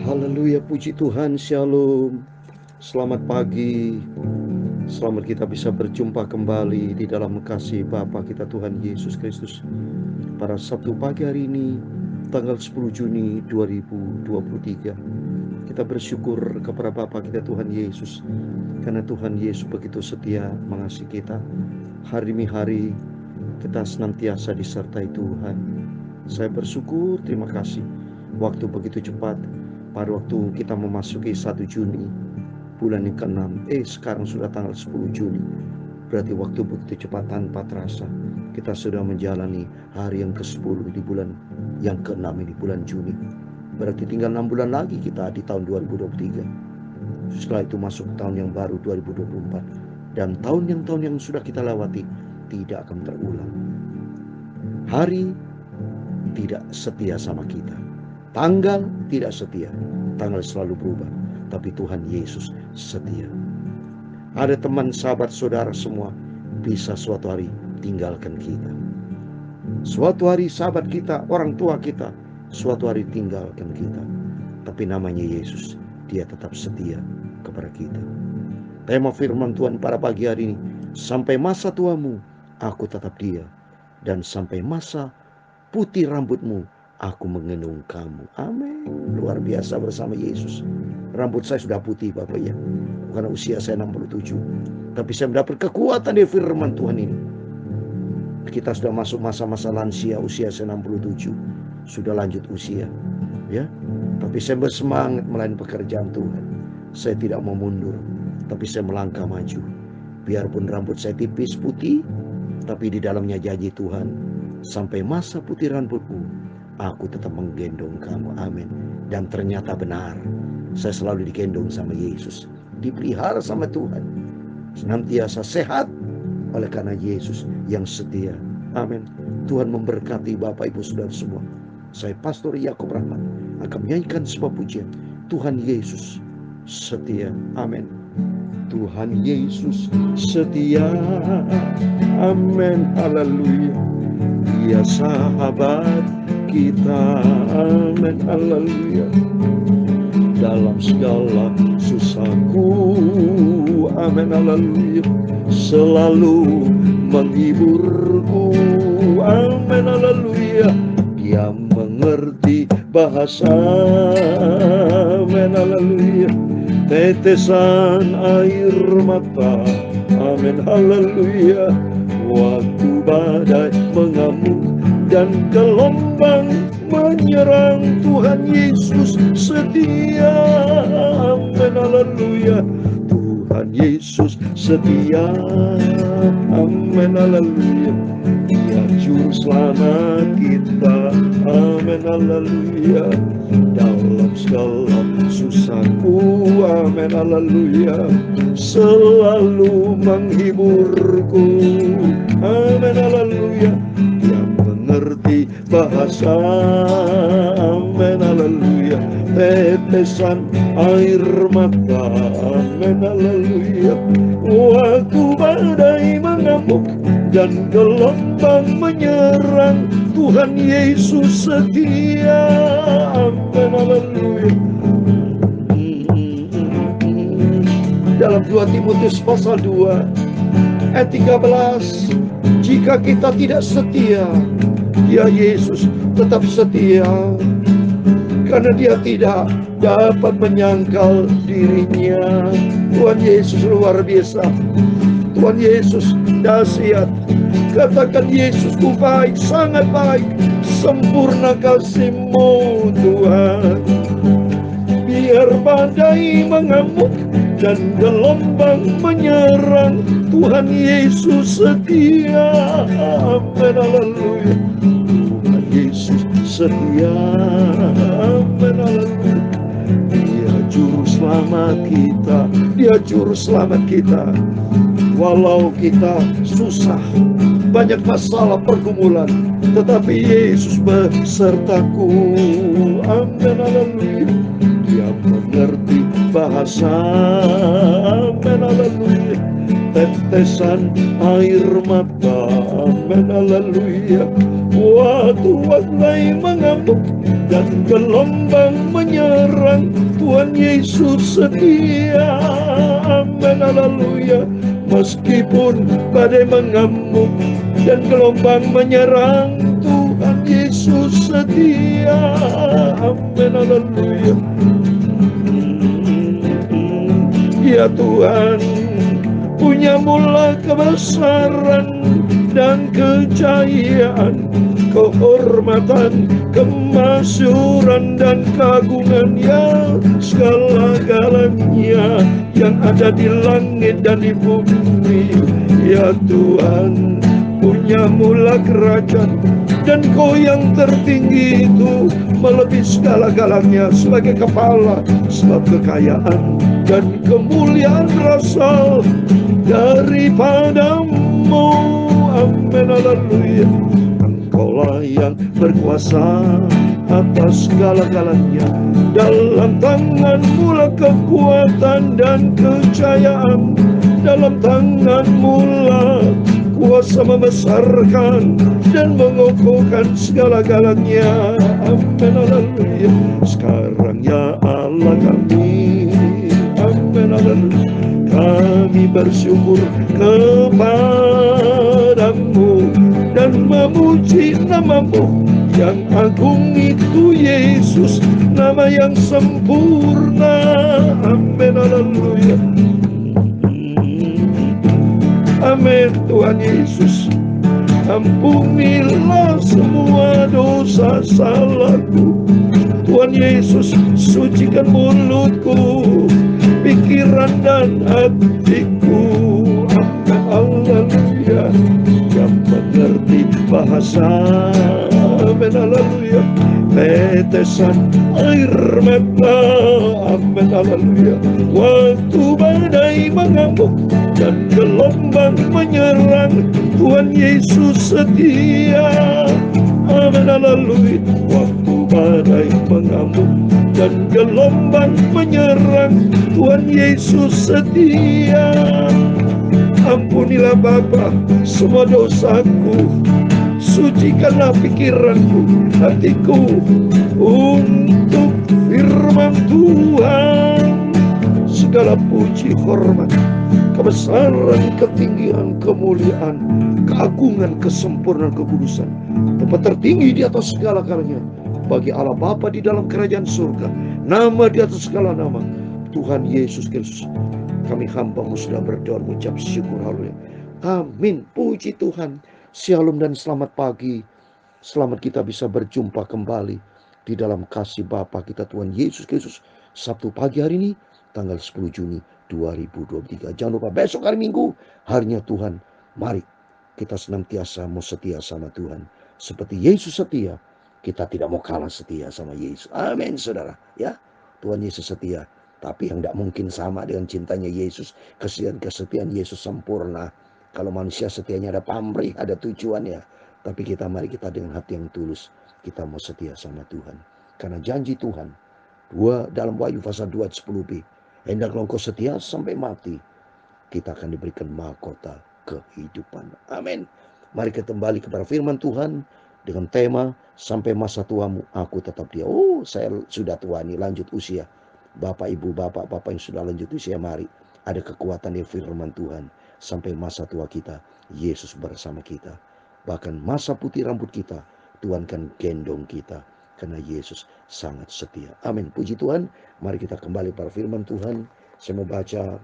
Haleluya, puji Tuhan, shalom. Selamat pagi. Selamat kita bisa berjumpa kembali di dalam kasih Bapa kita Tuhan Yesus Kristus. Pada Sabtu pagi hari ini, tanggal 10 Juni 2023. Kita bersyukur kepada Bapa kita Tuhan Yesus, karena Tuhan Yesus begitu setia mengasihi kita. Hari demi hari kita senantiasa disertai Tuhan. Saya bersyukur, terima kasih. Waktu begitu cepat. Pada waktu kita memasuki 1 Juni, bulan yang ke-6, sekarang sudah tanggal 10 Juni. Berarti waktu begitu cepat tanpa terasa. Kita sudah menjalani hari yang ke-10 di bulan yang ke-6 ini, bulan Juni. Berarti tinggal 6 bulan lagi kita di tahun 2023. Setelah itu masuk tahun yang baru 2024. Dan tahun yang sudah kita lewati tidak akan terulang. Hari tidak setia sama kita. Tanggal tidak setia, tanggal selalu berubah, tapi Tuhan Yesus setia. Ada teman, sahabat, saudara semua bisa suatu hari tinggalkan kita. Suatu hari sahabat kita, orang tua kita, suatu hari tinggalkan kita. Tapi namanya Yesus, dia tetap setia kepada kita. Tema firman Tuhan pada pagi hari ini, sampai masa tuamu, aku tetap dia. Dan sampai masa putih rambutmu, aku menggendong kamu. Amin. Luar biasa bersama Yesus. Rambut saya sudah putih Bapak ya, karena usia saya 67. Tapi saya mendapat kekuatan dari firman Tuhan ini. Kita sudah masuk masa-masa lansia, usia saya 67. Sudah lanjut usia ya. Tapi saya bersemangat melayani pekerjaan Tuhan. Saya tidak mau mundur, tapi saya melangkah maju. Biarpun rambut saya tipis putih, tapi di dalamnya janji Tuhan, sampai masa putih rambutmu, aku tetap menggendong kamu. Amin. Dan ternyata benar, saya selalu digendong sama Yesus, dipelihara sama Tuhan, senantiasa sehat oleh karena Yesus yang setia. Amin. Tuhan memberkati Bapak Ibu Saudara semua. Saya Pastor Yakub Rahmat akan menyanyikan sebuah pujian. Tuhan Yesus setia. Amin. Tuhan Yesus setia. Amin. Haleluya. Dia sahabat kita. Amin. Haleluya. Dalam segala susahku, amin. Haleluya. Selalu menghiburku, amin. Haleluya. Dia mengerti bahasa, amin. Haleluya. Tetesan air mata, amin. Haleluya. Waktu badai mengamuk dan gelombang menyerang, Tuhan Yesus setia. Amin. Haleluya. Tuhan Yesus setia. Amin. Haleluya. Dia juru selamat kita. Amin. Haleluya. Dalam segala susahku, amin. Haleluya. Selalu menghiburku, amin. Haleluya. Dia mengerti bahasa, amin. Haleluya. Tetesan air mata, amin. Haleluya. Waktu badai mengamuk dan gelombang menyerang, Tuhan Yesus setia. Amin. Haleluya. Dalam 2 Timotius pasal 2 ayat 13, jika kita tidak setia, Dia Yesus tetap setia, karena Dia tidak dapat menyangkal dirinya. Tuhan Yesus luar biasa. Tuhan Yesus dahsyat. Katakan, Yesusku baik, sangat baik, sempurna kasih-Mu Tuhan. Biar badai mengamuk dan gelombang menyerang, Tuhan Yesus setia. Amin. Haleluya. Tuhan Yesus setia. Amin. Haleluya. Dia juru selamat kita. Dia juru selamat kita. Walau kita susah, banyak masalah pergumulan, tetapi Yesus besertaku. Amin. Haleluya. Dia mengerti bahasa, amin. Haleluya. Tetesan air mata, amin. Haleluya. Waktu badai mengamuk dan gelombang menyerang, Tuhan Yesus setia. Amin, haleluya. Meskipun badai mengamuk dan gelombang menyerang, Tuhan Yesus setia. Amin, haleluya. Ya Tuhan, punya mula kebesaran dan kejayaan, kehormatan, kemasyuran dan keagungan, ya segala-galanya yang ada di langit dan di bumi. Ya Tuhan, punya mula kerajaan, dan Kau yang tertinggi itu melebihi segala-galanya. Sebagai kepala, sebab kekayaan dan kemuliaan berasal daripadamu. Amin, haleluya. Engkaulah yang berkuasa atas segala-galanya. Dalam tangan-Mu lah kekuatan dan kejayaan. Dalam tangan-Mu lah kuasa membesarkan dan mengokohkan segala-galanya. Amin, haleluya. Sekarang ya Allah kami, amin, haleluya, kami bersyukur kepadamu dan memuji nama-Mu yang agung itu, Yesus, nama yang sempurna. Amin, haleluya. Amin, Tuhan Yesus. Ampunilah semua dosa salahku. Tuhan Yesus, sucikan mulutku, pikiran dan hatiku. Amin, haleluya. Yang mengerti bahasa, amin, haleluya, tetesan air mata, amin, haleluya. Waktu badai mengamuk dan gelombang menyerang, Tuhan Yesus setia. Amin, haleluya. Waktu badai mengamuk dan gelombang menyerang, Tuhan Yesus setia. Ampunilah Bapa semua dosaku, sucikanlah pikiranku, hatiku untuk firman Tuhan. Segala puji, hormat, kebesaran, ketinggian, kemuliaan, keagungan, kesempurnaan, kekudusan, tempat tertinggi di atas segala-galanya bagi Allah Bapa di dalam kerajaan surga, nama di atas segala nama, Tuhan Yesus Kristus. Kami hamba-Mu sudah berdoa mengucap syukur, haleluya. Amin. Puji Tuhan. Shalom dan selamat pagi. Selamat kita bisa berjumpa kembali di dalam kasih Bapa kita Tuhan Yesus Kristus. Sabtu pagi hari ini tanggal 10 Juni 2023. Jangan lupa besok hari Minggu, harinya Tuhan. Mari kita senantiasa mau setia sama Tuhan. Seperti Yesus setia, kita tidak mau kalah setia sama Yesus. Amin, saudara. Ya, Tuhan Yesus setia. Tapi yang tidak mungkin sama dengan cintanya Yesus. Kesetiaan Yesus sempurna. Kalau manusia setianya ada pamrih, ada tujuannya. Tapi mari kita dengan hati yang tulus, kita mau setia sama Tuhan. Karena janji Tuhan, dalam Wahyu pasal 2 ayat 10b, hendaklah engkau setia sampai mati, kita akan diberikan mahkota kehidupan. Amin. Mari kita kembali kepada firman Tuhan dengan tema, sampai masa tuamu aku tetap dia. Oh, saya sudah tua nih, lanjut usia. Bapak, ibu, bapak yang sudah lanjut usia, mari ada kekuatan di firman Tuhan. Sampai masa tua kita, Yesus bersama kita. Bahkan masa putih rambut kita, Tuhan kan gendong kita. Karena Yesus sangat setia. Amin. Puji Tuhan. Mari kita kembali pada firman Tuhan. Saya mau baca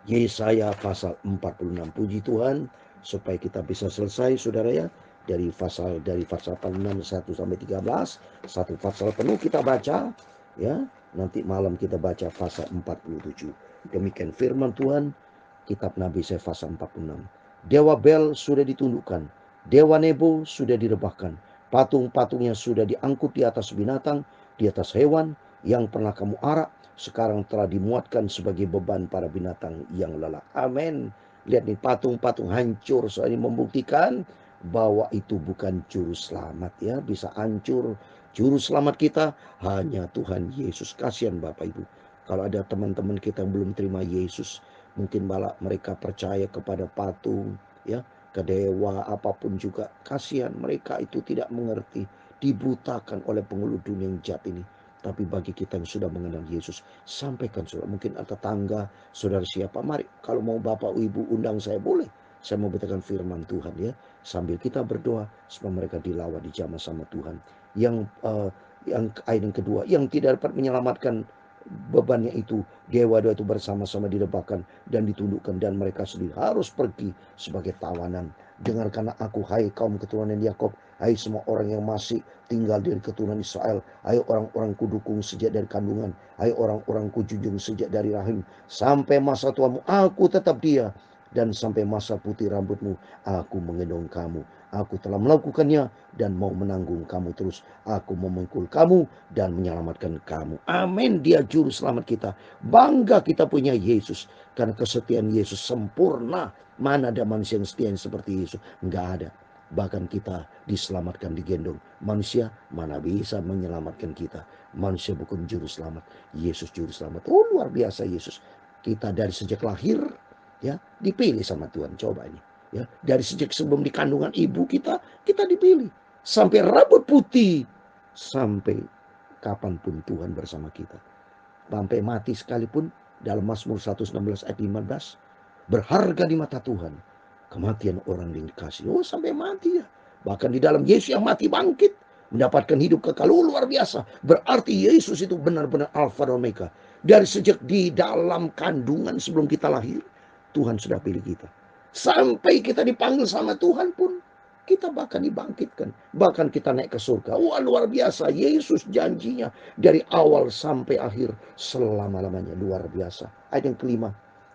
Yesaya pasal 46. Puji Tuhan. Supaya kita bisa selesai, saudara ya. Dari pasal 6, 1 sampai 13. Satu pasal penuh kita baca. Ya, nanti malam kita baca pasal 47. Demikian firman Tuhan. Kitab Nabi Yesaya pasal 46. Dewa Bel sudah ditundukkan, Dewa Nebo sudah direbahkan, patung-patungnya sudah diangkut di atas binatang, di atas hewan yang pernah kamu arak, sekarang telah dimuatkan sebagai beban para binatang yang lelah. Amin. Lihat nih, patung-patung hancur. Soalnya membuktikan bahwa itu bukan juru selamat ya. Bisa hancur. Juru selamat kita hanya Tuhan Yesus. Kasihan Bapak Ibu, kalau ada teman-teman kita yang belum terima Yesus, mungkin malah mereka percaya kepada patung ya, ke dewa apapun juga. Kasihan mereka itu tidak mengerti, dibutakan oleh penghulu dunia yang jahat ini. Tapi bagi kita yang sudah mengenal Yesus, sampaikan saudara. Mungkin ada tetangga, saudara siapa, mari kalau mau Bapak Ibu undang saya boleh. Saya mau beritakan firman Tuhan ya. Sambil kita berdoa supaya mereka dilawan, dijamah sama Tuhan. Yang ayat yang kedua, yang tidak dapat menyelamatkan bebannya itu, dewa-dewa itu bersama-sama dilebakan dan ditundukkan, dan mereka sendiri harus pergi sebagai tawanan. Dengarkanlah aku, hai kaum keturunan Yakub, hai semua orang yang masih tinggal dari keturunan Israel, hai orang-orang kudukung sejak dari kandungan, hai orang-orang kujunjung sejak dari rahim. Sampai masa tuamu aku tetap dia, dan sampai masa putih rambutmu aku menggendong kamu. Aku telah melakukannya dan mau menanggung kamu terus. Aku memukul kamu dan menyelamatkan kamu. Amin. Dia juru selamat kita. Bangga kita punya Yesus. Karena kesetiaan Yesus sempurna. Mana ada manusia yang setia seperti Yesus? Enggak ada. Bahkan kita diselamatkan, digendong. Manusia mana bisa menyelamatkan kita? Manusia bukan juru selamat. Yesus juru selamat. Oh, luar biasa Yesus. Kita dari sejak lahir ya dipilih sama Tuhan. Coba ini. Ya, dari sejak sebelum di kandungan ibu kita dipilih. Sampai rambut putih, sampai kapanpun Tuhan bersama kita. Sampai mati sekalipun, dalam Mazmur 116 ayat 15, berharga di mata Tuhan kematian orang yang dikasih. Oh, sampai mati ya. Bahkan di dalam Yesus yang mati bangkit, mendapatkan hidup kekal. Oh, luar biasa. Berarti Yesus itu benar-benar Alfa dan Omega. Dari sejak di dalam kandungan sebelum kita lahir, Tuhan sudah pilih kita. Sampai kita dipanggil sama Tuhan pun, kita bahkan dibangkitkan. Bahkan kita naik ke surga. Wah, luar biasa. Yesus janjinya dari awal sampai akhir selama-lamanya. Luar biasa. Ayat yang kelima.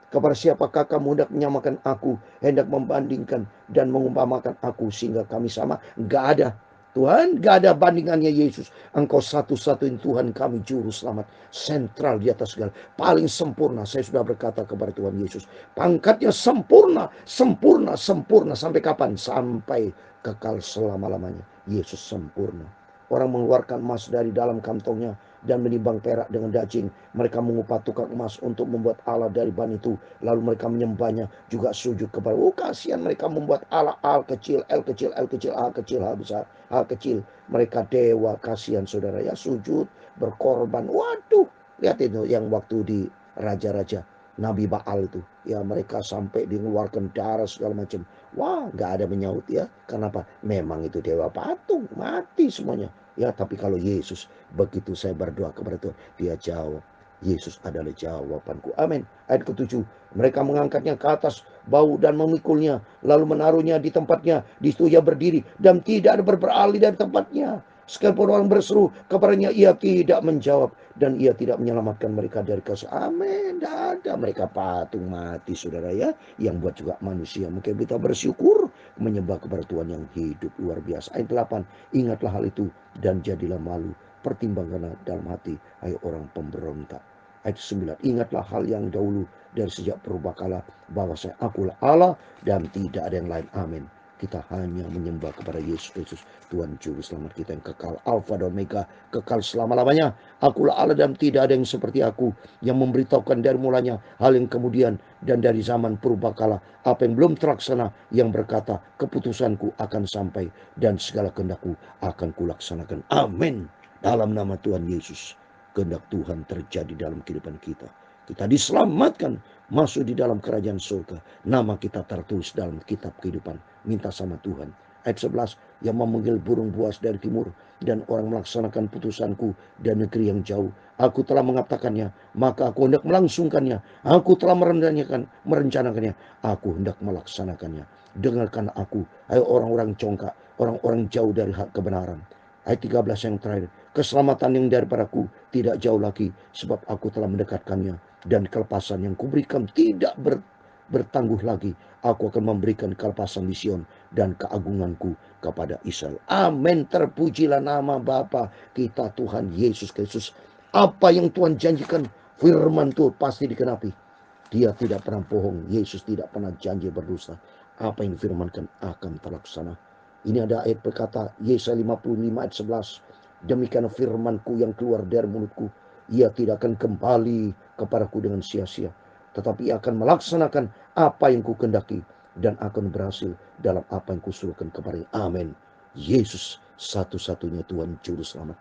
Kepada siapakah kamu hendak menyamakan aku, hendak membandingkan dan mengumpamakan aku sehingga kami sama? Gak ada. Tuhan, gak ada bandingannya Yesus. Engkau satu-satunya Tuhan kami, juru selamat, sentral di atas segala, paling sempurna. Saya sudah berkata kepada Tuhan Yesus, pangkatnya sempurna, sempurna, sempurna. Sampai kapan? Sampai kekal selama-lamanya. Yesus sempurna. Orang mengeluarkan emas dari dalam kantongnya dan menimbang perak dengan daging. Mereka mengupah tukang emas untuk membuat Allah dari bahan itu. Lalu mereka menyembahnya, juga sujud kepada. Oh, kasihan mereka membuat Allah Al kecil, L kecil, L kecil, A kecil, H besar, H kecil. Mereka dewa, kasihan saudara ya, sujud, berkorban. Waduh, lihat itu yang waktu di raja-raja Nabi Baal itu. Ya, mereka sampai mengeluarkan darah segala macam. Wah, nggak ada menyaut ya. Kenapa? Memang itu dewa patung, mati semuanya. Ya, tapi kalau Yesus, begitu saya berdoa kepada Tuhan, dia jawab. Yesus adalah jawabanku. Amin. Ayat ke-7. Mereka mengangkatnya ke atas bau dan memikulnya, lalu menaruhnya di tempatnya. Di situ ia berdiri dan tidak ada beralih dari tempatnya. Sekalipun orang berseru kepadanya, ia tidak menjawab dan ia tidak menyelamatkan mereka dari kasus. Amin. Tidak ada. Mereka patung mati, saudara ya. Yang buat juga manusia. Mungkin kita bersyukur menyembah kepada Tuhan yang hidup. Luar biasa. Ayat 8. Ingatlah hal itu dan jadilah malu. Pertimbangkanlah dalam hati, hai orang pemberontak. Ayat 9. Ingatlah hal yang dahulu dari sejak purbakala, bahwa saya akulah Allah dan tidak ada yang lain. Amin. Kita hanya menyembah kepada Yesus Kristus, Tuhan Juru Selamat kita yang kekal, Alfa dan Omega, kekal selama-lamanya. Akulah Allah dan tidak ada yang seperti aku, yang memberitahukan dari mulanya hal yang kemudian dan dari zaman purbakala, apa yang belum terlaksana, yang berkata keputusanku akan sampai dan segala kehendakku akan kulaksanakan. Amin. Dalam nama Tuhan Yesus, kehendak Tuhan terjadi dalam kehidupan kita. Kita diselamatkan, masuk di dalam kerajaan surga. Nama kita tertulis dalam kitab kehidupan. Minta sama Tuhan. Ayat 11, yang memanggil burung buas dari timur, dan orang melaksanakan putusanku dan negeri yang jauh. Aku telah mengatakannya, maka aku hendak melangsungkannya. Aku telah merencanakannya, aku hendak melaksanakannya. Dengarkan aku, ayo orang-orang congkak, orang-orang jauh dari hak kebenaran. Ayat 13 yang terakhir, keselamatan yang daripadaku tidak jauh lagi, sebab aku telah mendekatkannya, dan kelepasan yang kuberikan tidak bertangguh lagi. Aku akan memberikan kelepasan di Sion dan keagunganku kepada Israel. Amin. Terpujilah nama Bapa kita Tuhan Yesus Kristus. Apa yang Tuhan janjikan, firman Tuhan pasti dikenapi. Dia tidak pernah bohong. Yesus tidak pernah janji berdusta. Apa yang difirmankan akan terlaksana. Ini ada ayat berkata, Yesaya 55 ayat 11. Demikian firmanku yang keluar dari mulutku. Ia tidak akan kembali kepadaku dengan sia-sia, tetapi ia akan melaksanakan apa yang kukendaki dan akan berhasil dalam apa yang kusuruhkan kepadanya. Amin. Yesus satu-satunya Tuhan Juru Selamat.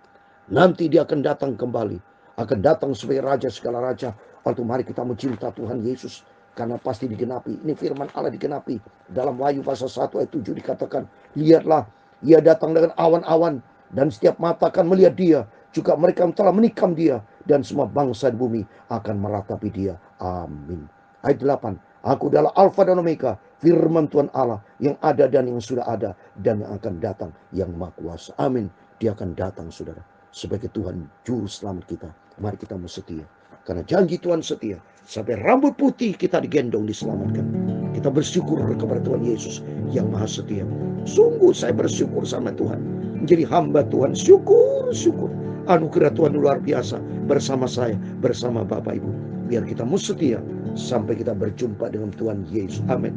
Nanti dia akan datang kembali. Akan datang sebagai Raja segala Raja. Waktu mari kita mencinta Tuhan Yesus. Karena pasti digenapi. Ini firman Allah digenapi. Dalam Wahyu pasal 1 ayat 7 dikatakan, lihatlah, ia datang dengan awan-awan. Dan setiap mata akan melihat dia. Juga mereka yang telah menikam dia. Dan semua bangsa di bumi akan meratapi dia. Amin. Ayat 8. Aku adalah Alfa dan Omega, firman Tuhan Allah yang ada dan yang sudah ada dan yang akan datang, yang Maha Kuasa. Amin. Dia akan datang, saudara, sebagai Tuhan Juru Selamat kita. Mari kita mau setia, karena janji Tuhan setia. Sampai rambut putih kita digendong, diselamatkan. Kita bersyukur kepada Tuhan Yesus yang Maha Setia. Sungguh saya bersyukur sama Tuhan, menjadi hamba Tuhan. Syukur. Anugerah Tuhan luar biasa bersama saya, bersama Bapak Ibu. Biar kita mau setia sampai kita berjumpa dengan Tuhan Yesus. Amin.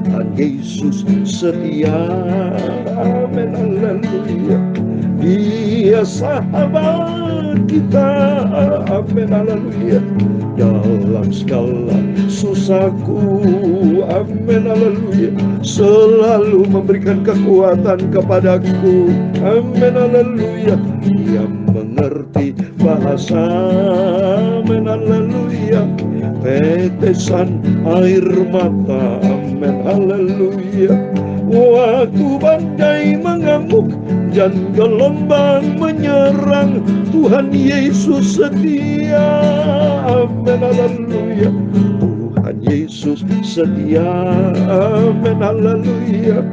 Tuhan Yesus setia. Amin. Haleluya. Dia sahabat kita. Amin. Haleluya. Dalam segala susahku. Amin. Haleluya. Selalu memberikan kekuatan kepadaku. Amin. Haleluya. Dia mengerti bahasa. Amin. Haleluya. Tetesan air mata. Amin. Haleluya. Waktu badai mengamuk dan gelombang menyerang, Tuhan Yesus setia. Amin. Haleluya. Tuhan Yesus setia. Amin. Haleluya.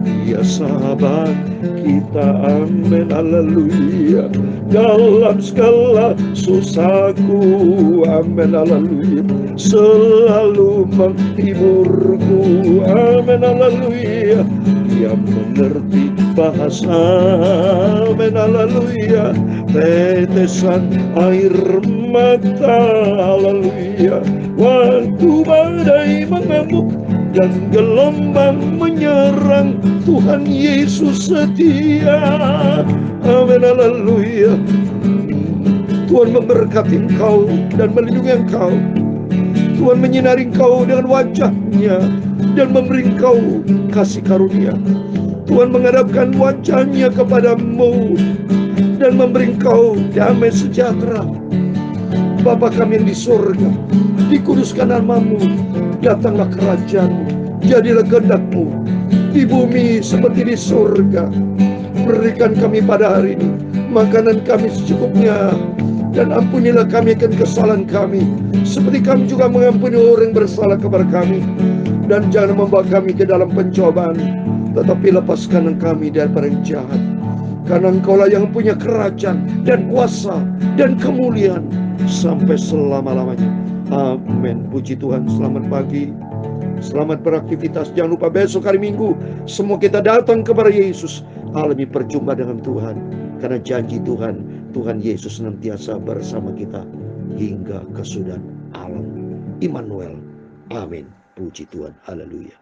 Dia sahabat kita. Amin. Haleluya. Dalam segala susahku. Amin. Haleluya. Selalu menghiburku. Amin. Haleluya. Dia mengerti bahasa. Amin. Haleluya. Tetesan air mata. Haleluya. Waktu badai mengamuk dan gelombang menyerang, Tuhan Yesus setia. Amin. Haleluya. Tuhan memberkati engkau dan melindungi engkau. Tuhan menyinari engkau dengan wajah-Nya dan memberi engkau kasih karunia. Tuhan menghadapkan wajah-Nya kepadamu dan memberi engkau damai sejahtera. Bapa kami yang di surga, dikuduskan namamu, datanglah kerajaan-Mu, jadilah kehendak-Mu di bumi seperti di surga. Berikan kami pada hari ini makanan kami secukupnya, dan ampunilah kami akan kesalahan kami, seperti kami juga mengampuni orang yang bersalah kepada kami. Dan jangan membawa kami ke dalam pencobaan, tetapi lepaskan kami daripada yang jahat. Karena Engkaulah yang punya kerajaan dan kuasa dan kemuliaan sampai selama-lamanya. Amin. Puji Tuhan. Selamat pagi. Selamat beraktivitas. Jangan lupa besok hari Minggu semua kita datang kepada Yesus, alami perjumpaan dengan Tuhan. Karena janji Tuhan, Tuhan Yesus senantiasa bersama kita hingga kesudahan alam. Immanuel. Amin. Puji Tuhan. Haleluya.